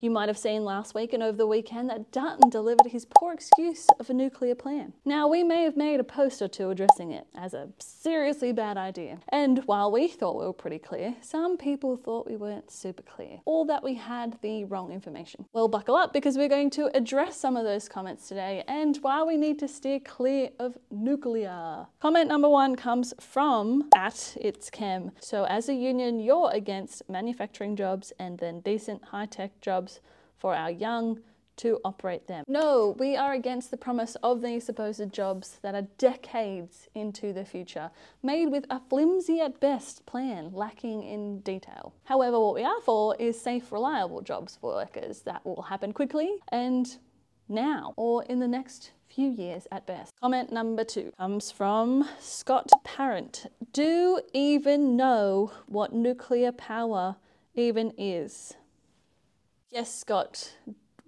You might have seen last week and over the weekend that Dutton delivered his poor excuse of a nuclear plan. Now, we may have made a post or two addressing it as a seriously bad idea. And while we thought we were pretty clear, some people thought we weren't super clear, or that we had the wrong information. Well, buckle up, because we're going to address some of those comments today and why we need to steer clear of nuclear. Comment number 1 comes from @AtItsCam. So as a union, you're against manufacturing jobs and then decent high-tech jobs for our young to operate them. No, we are against the promise of these supposed jobs that are decades into the future, made with a flimsy at best plan, lacking in detail. However, what we are for is safe, reliable jobs for workers that will happen quickly and now, or in the next few years at best. Comment number 2 comes from Scott Parent. Do even know what nuclear power even is? Yes, Scott,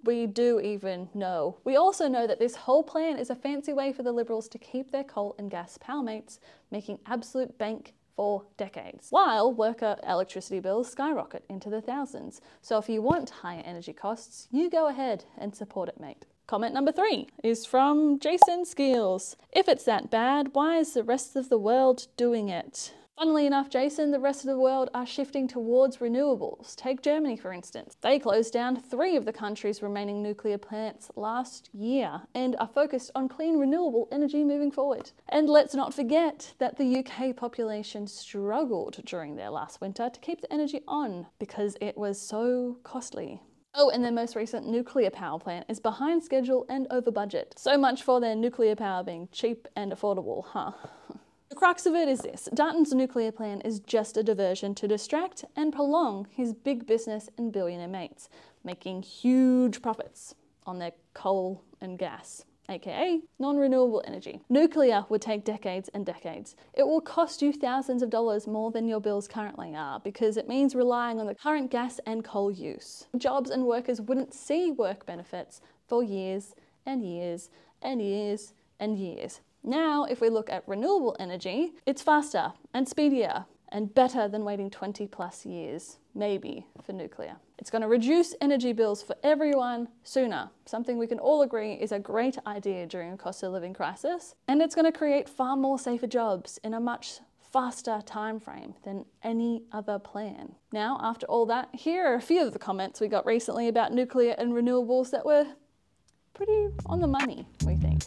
we do even know. We also know that this whole plan is a fancy way for the Liberals to keep their coal and gas power mates making absolute bank for decades, while worker electricity bills skyrocket into the thousands. So if you want higher energy costs, you go ahead and support it, mate. Comment number 3 is from Jason Skeels. If it's that bad, why is the rest of the world doing it? Funnily enough, Jason, the rest of the world are shifting towards renewables. Take Germany, for instance. They closed down 3 of the country's remaining nuclear plants last year and are focused on clean, renewable energy moving forward. And let's not forget that the UK population struggled during their last winter to keep the energy on because it was so costly. Oh, and their most recent nuclear power plant is behind schedule and over budget. So much for their nuclear power being cheap and affordable, huh? The crux of it is this: Dutton's nuclear plan is just a diversion to distract and prolong his big business and billionaire mates, making huge profits on their coal and gas, aka non-renewable energy. Nuclear would take decades and decades. It will cost you thousands of dollars more than your bills currently are, because it means relying on the current gas and coal use. Jobs and workers wouldn't see work benefits for years and years and years and years. Now, if we look at renewable energy, it's faster and speedier and better than waiting 20+ years, maybe, for nuclear. It's going to reduce energy bills for everyone sooner, something we can all agree is a great idea during a cost of living crisis, and it's going to create far more safer jobs in a much faster time frame than any other plan. Now, after all that, here are a few of the comments we got recently about nuclear and renewables that were pretty on the money, we think.